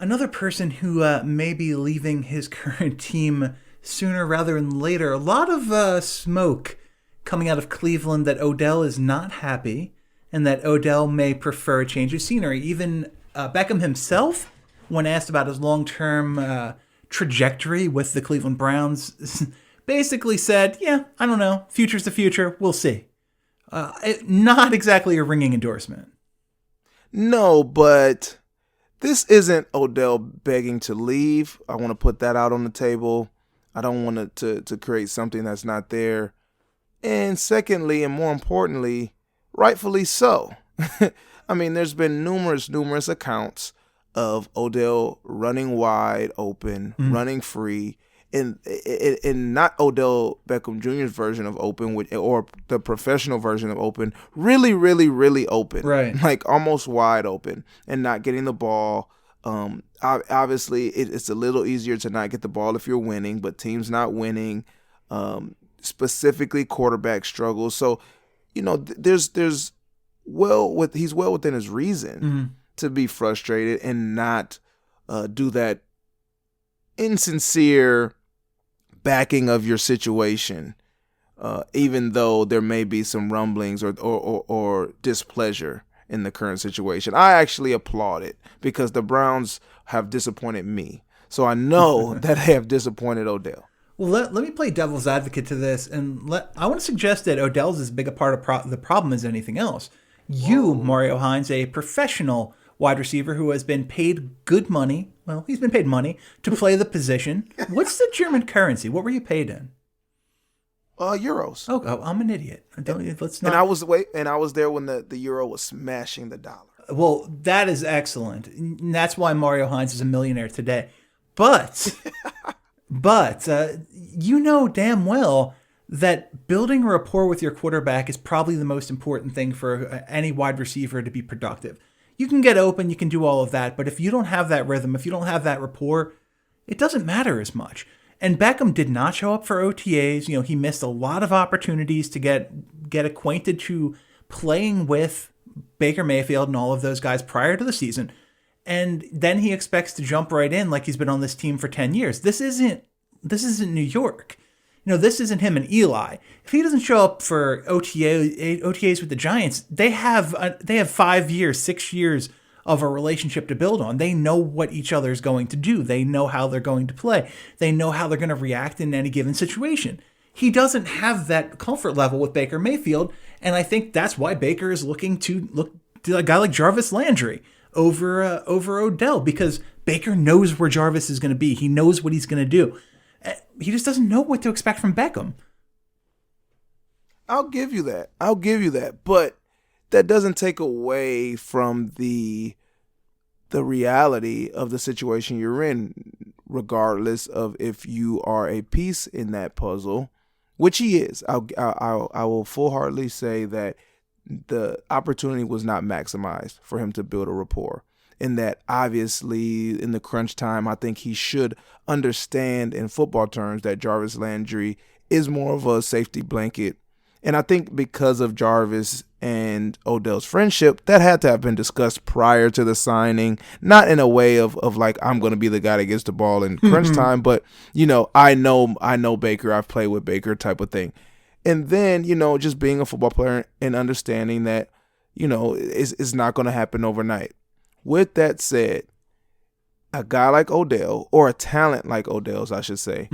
Another person who may be leaving his current team sooner rather than later. A lot of smoke coming out of Cleveland that Odell is not happy and that Odell may prefer a change of scenery. Even Beckham himself, when asked about his long-term trajectory with the Cleveland Browns, basically said, yeah, I don't know. Future's the future. We'll see. Not exactly a ringing endorsement. No, but this isn't Odell begging to leave. I want to put that out on the table. I don't want to create something that's not there. And secondly, and more importantly, rightfully so. I mean, there's been numerous accounts of Odell running wide open, running free, and not Odell Beckham Jr.'s version of open, or the professional version of open, really open, right? Like almost wide open, and not getting the ball. Obviously, it's a little easier to not get the ball if you're winning, but teams not winning, specifically quarterback struggles. So, he's well within his reason to be frustrated and not do that insincere backing of your situation, even though there may be some rumblings or displeasure in the current situation. I actually applaud it because the Browns have disappointed me. So I know that they have disappointed Odell. Well, let me play devil's advocate to this, and I want to suggest that Odell's as big a part of the problem as anything else. You, Mario Hines, a professional wide receiver who has been paid good money. Well, he's been paid money to play the position. What's the German currency? What were you paid in? Euros. Oh, I'm an idiot. Let's not. And I was there when the euro was smashing the dollar. Well, that is excellent. And that's why Mario Hines is a millionaire today. But you know damn well that building a rapport with your quarterback is probably the most important thing for any wide receiver to be productive. You can get open, you can do all of that, but if you don't have that rhythm, if you don't have that rapport, it doesn't matter as much. And Beckham did not show up for OTAs. He missed a lot of opportunities to get acquainted to playing with Baker Mayfield and all of those guys prior to the season. And then he expects to jump right in like he's been on this team for 10 years. This isn't New York. This isn't him and Eli. If he doesn't show up for OTAs with the Giants, they have 5 years, 6 years of a relationship to build on. They know what each other is going to do. They know how they're going to play. They know how they're going to react in any given situation. He doesn't have that comfort level with Baker Mayfield, and I think that's why Baker is looking to look to a guy like Jarvis Landry over Odell, because Baker knows where Jarvis is going to be. He knows what he's going to do. He just doesn't know what to expect from Beckham. I'll give you that. But that doesn't take away from the reality of the situation you're in, regardless of if you are a piece in that puzzle, which he is. I will full-heartedly say that the opportunity was not maximized for him to build a rapport. In that, obviously, in the crunch time, I think he should understand in football terms that Jarvis Landry is more of a safety blanket. And I think because of Jarvis and Odell's friendship, that had to have been discussed prior to the signing, not in a way of like, I'm going to be the guy that gets the ball in crunch time, but, I know Baker, I've played with Baker type of thing. And then, just being a football player and understanding that, it's not going to happen overnight. With that said, a guy like Odell, or a talent like Odell's, I should say,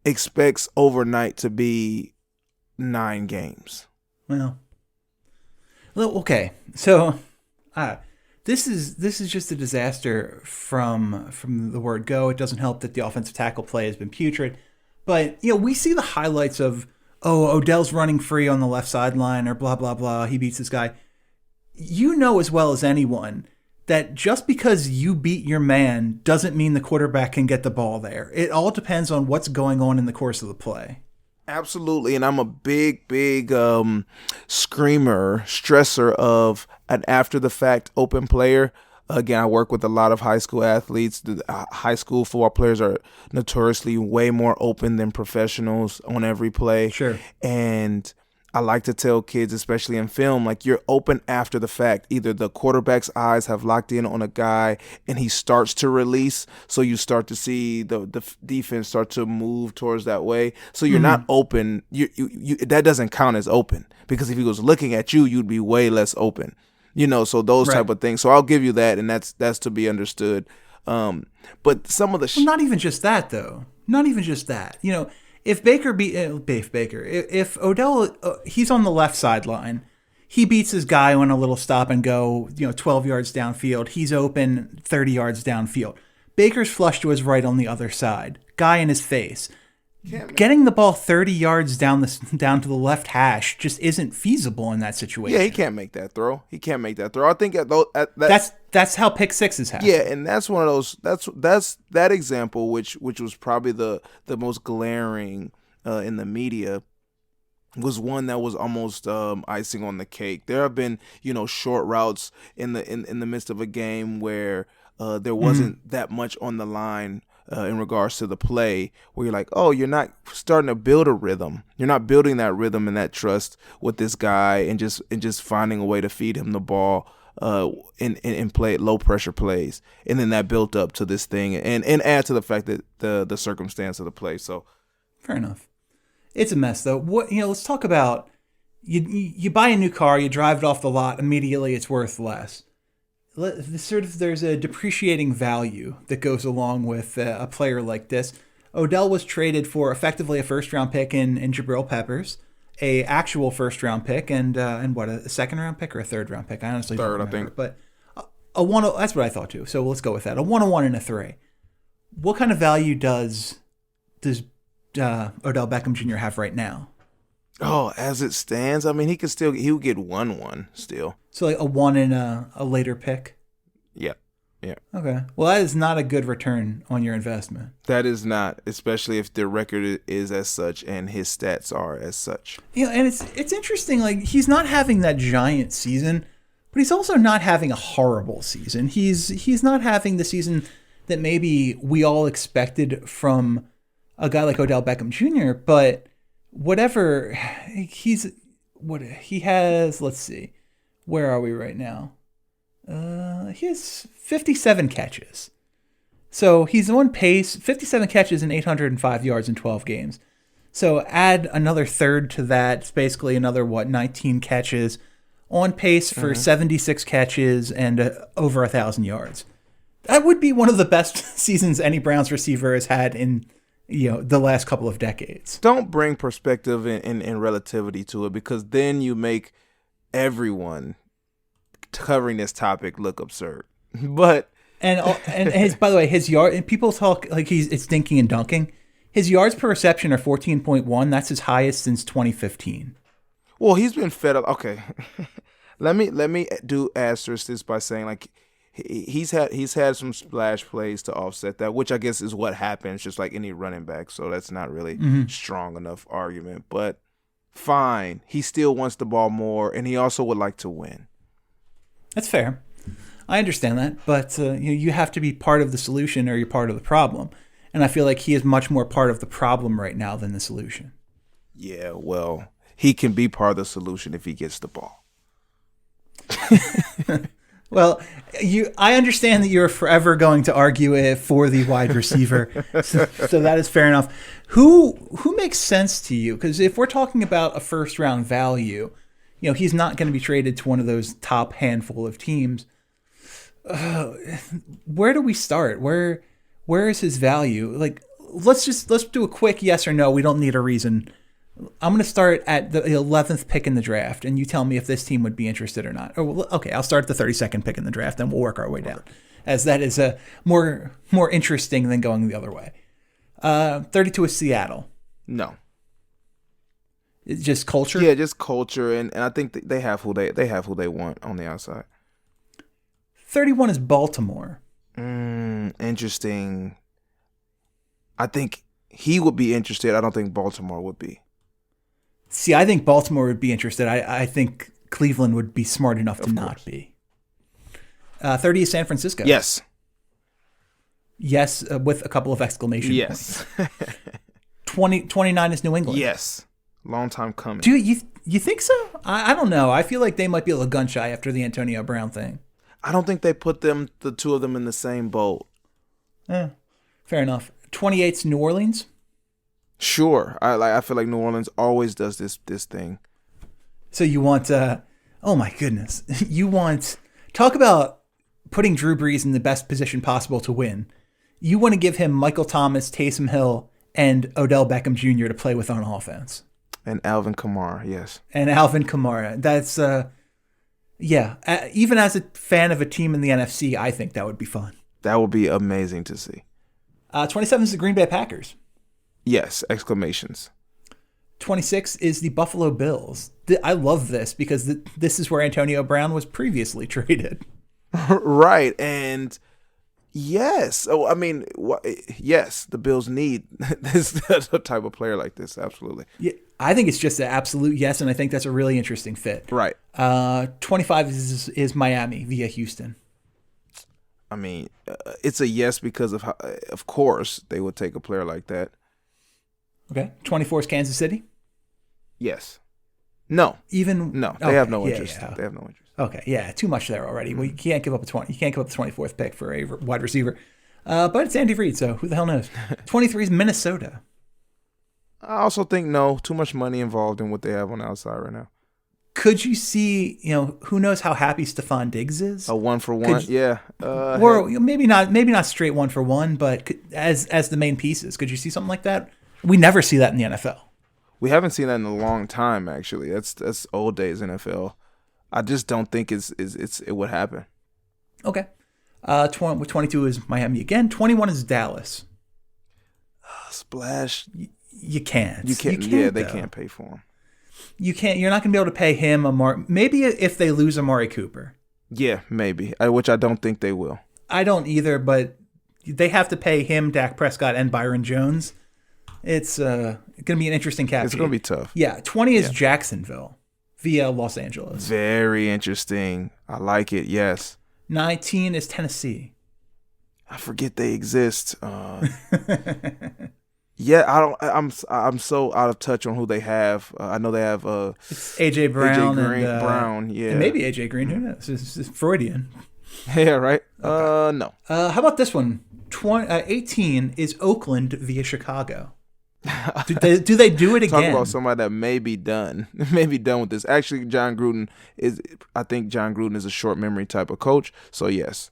expects overnight to be 9 games. Well, okay. So, this is just a disaster from the word go. It doesn't help that the offensive tackle play has been putrid, but we see the highlights of Odell's running free on the left sideline or blah blah blah. He beats this guy. You know as well as anyone that just because you beat your man doesn't mean the quarterback can get the ball there. It all depends on what's going on in the course of the play. Absolutely, and I'm a big stressor of an after-the-fact open player. Again, I work with a lot of high school athletes. The high school football players are notoriously way more open than professionals on every play. Sure. And I like to tell kids, especially in film, like you're open after the fact. Either the quarterback's eyes have locked in on a guy and he starts to release, so you start to see the defense start to move towards that way. So you're not open. You that doesn't count as open, because if he was looking at you, you'd be way less open. So those type of things. So I'll give you that, and that's to be understood. But some of the well, not even just that though. Not even just that. If Baker if Odell, he's on the left sideline, he beats his guy on a little stop and go, 12 yards downfield. He's open 30 yards downfield. Baker's flush to his right on the other side. Guy in his face. Getting the ball 30 yards down to the left hash just isn't feasible in that situation. Yeah, he can't make that throw. I think that's how pick sixes happen. Yeah, and that's one of those. That's that example, which was probably the most glaring in the media, was one that was almost icing on the cake. There have been short routes in the midst of a game where there wasn't that much on the line. In regards to the play, where you're like, oh, you're not starting to build a rhythm. You're not building that rhythm and that trust with this guy, and just finding a way to feed him the ball and play low pressure plays, and then that built up to this thing, and add to the fact that the circumstance of the play. So, fair enough. It's a mess though. Let's talk about you buy a new car, you drive it off the lot, immediately it's worth less. There's a depreciating value that goes along with a player like this. Odell was traded for effectively a first-round pick in Jabril Peppers, a actual first-round pick, and a second-round pick or a third-round pick? I honestly don't remember. I think. But a one. That's what I thought too. So let's go with that. A 1, a 1, and a 3. What kind of value does Odell Beckham Jr. have right now? Oh, as it stands, I mean, he'll get 1 still. So like a 1 and a later pick? Yeah. Okay. Well, that is not a good return on your investment. That is not, especially if the record is as such and his stats are as such. And it's interesting, like he's not having that giant season, but he's also not having a horrible season. He's not having the season that maybe we all expected from a guy like Odell Beckham Jr., but whatever he has, let's see, where are we right now? He has 57 catches. So he's on pace, 57 catches and 805 yards in 12 games. So add another third to that. It's basically another, 19 catches. On pace for 76 catches and over 1,000 yards. That would be one of the best seasons any Browns receiver has had in the last couple of decades. Don't bring perspective and relativity to it, because then you make everyone covering this topic look absurd. But and his, by the way, his yard, and people talk like it's dinking and dunking. His yards per reception are 14.1. That's his highest since 2015. Well, he's been fed up. Okay, let me do asterisk this by saying, like, he's had some splash plays to offset that, which I guess is what happens, just like any running back. So that's not really strong enough argument. But fine, he still wants the ball more, and he also would like to win. That's fair. I understand that, but you have to be part of the solution or you're part of the problem. And I feel like he is much more part of the problem right now than the solution. Yeah, well, he can be part of the solution if he gets the ball. Well, I understand that you're forever going to argue it for the wide receiver, so that is fair enough. Who makes sense to you? Because if we're talking about a first-round value, he's not going to be traded to one of those top handful of teams. Where do we start? Where is his value? Like, let's do a quick yes or no. We don't need a reason. I'm going to start at the 11th pick in the draft, and you tell me if this team would be interested or not. Okay, I'll start at the 32nd pick in the draft, and we'll work our way down, as that is more interesting than going the other way. 32 is Seattle. No. It's just culture? Yeah, just culture, and I think they have who they want on the outside. 31 is Baltimore. Interesting. I think he would be interested. I don't think Baltimore would be. See, I think Baltimore would be interested. I think Cleveland would be smart enough to not be. 30 is San Francisco. Yes. Yes, with a couple of exclamation points. 29 is New England. Yes. Long time coming. Do you think so? I don't know. I feel like they might be a little gun shy after the Antonio Brown thing. I don't think they put the two of them in the same boat. Fair enough. 28's New Orleans. Sure. I feel like New Orleans always does this thing. So you want oh my goodness. You want talk about putting Drew Brees in the best position possible to win. You want to give him Michael Thomas, Taysom Hill, and Odell Beckham Jr. to play with on offense. And Alvin Kamara, yes. And Alvin Kamara. That's even as a fan of a team in the NFC, I think that would be fun. That would be amazing to see. 27 is the Green Bay Packers. Yes, exclamations. 26 is the Buffalo Bills. I love this because this is where Antonio Brown was previously traded. Right, and yes. Oh, I mean, yes, the Bills need this type of player like this, absolutely. Yeah, I think it's just an absolute yes, and I think that's a really interesting fit. Right. 25 is Miami via Houston. I mean, it's a yes because of course, they would take a player like that. Okay. 24 is Kansas City. Yes. No. No. They have no interest. Yeah. They have no interest. Okay. Yeah. Too much there already. Well, you can't give up a 20. You can't give up the 24th pick for a wide receiver. But it's Andy Reid, so who the hell knows? 23 is Minnesota. I also think no. Too much money involved in what they have on the outside right now. Could you see? Who knows how happy Stephon Diggs is? A 1-for-1, yeah. Or maybe not straight 1-for-1, but as the main pieces. Could you see something like that? We never see that in the NFL. We haven't seen that in a long time, actually. That's old days NFL. I just don't think it would happen. Okay. 22 is Miami again. 21 is Dallas. Splash. You can't. You can't. Yeah, they can't pay for him. You can't. You're not going to be able to pay him maybe if they lose Amari Cooper. Yeah, maybe. Which I don't think they will. I don't either, but they have to pay him, Dak Prescott, and Byron Jones. It's going to be an interesting cap. It's going to be tough. Yeah, 20 is Jacksonville via Los Angeles. Very interesting. I like it. Yes. 19 is Tennessee. I forget they exist. Yeah, I'm so out of touch on who they have. I know they have it's AJ Brown Brown, yeah, and maybe AJ Green. Who knows? It's Freudian. Yeah, right. Okay. No. How about this one? 18 is Oakland via Chicago. Do they do it again? Talk about somebody that may be done with this. Actually, I think John Gruden is a short memory type of coach. So yes.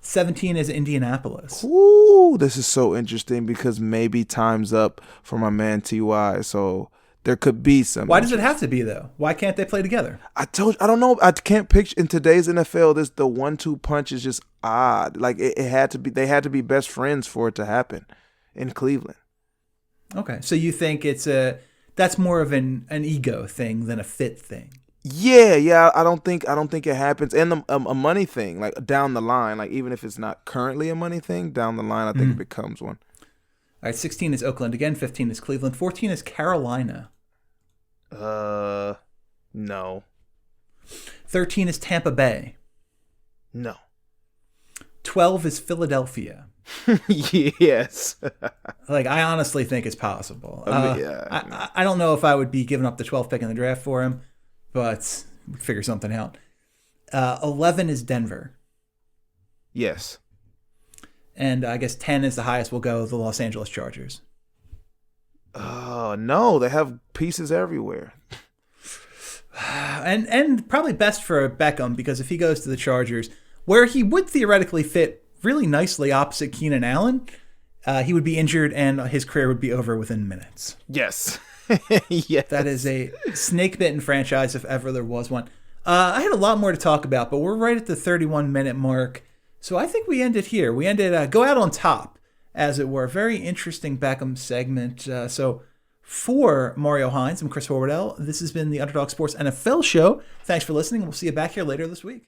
17 is Indianapolis. Ooh, this is so interesting because maybe time's up for my man T.Y. So there could be some. Why does it have to be though? Why can't they play together? I don't know. I can't picture in today's NFL. The 1-2 punch is just odd. Like it had to be. They had to be best friends for it to happen in Cleveland. Okay, so you think that's more of an ego thing than a fit thing? Yeah. I don't think it happens, and a money thing, like down the line, like even if it's not currently a money thing, down the line, I think it becomes one. All right, 16 is Oakland again. 15 is Cleveland. 14 is Carolina. No. 13 is Tampa Bay. No. 12 is Philadelphia. Yes. Like, I honestly think it's possible. Yeah. I don't know if I would be giving up the 12th pick in the draft for him, but we figure something out. 11 is Denver. Yes. And I guess 10 is the highest we'll go, the Los Angeles Chargers. Oh, no. They have pieces everywhere. And probably best for Beckham, because if he goes to the Chargers, where he would theoretically fit really nicely opposite Keenan Allen, he would be injured and his career would be over within minutes. Yes. Yes. That is a snake-bitten franchise if ever there was one. I had a lot more to talk about, but we're right at the 31-minute mark. So I think we ended here. We ended go out on top, as it were. Very interesting Beckham segment. So for Mario Hines, I'm Chris Horwedel. This has been the Underdog Sports NFL Show. Thanks for listening. We'll see you back here later this week.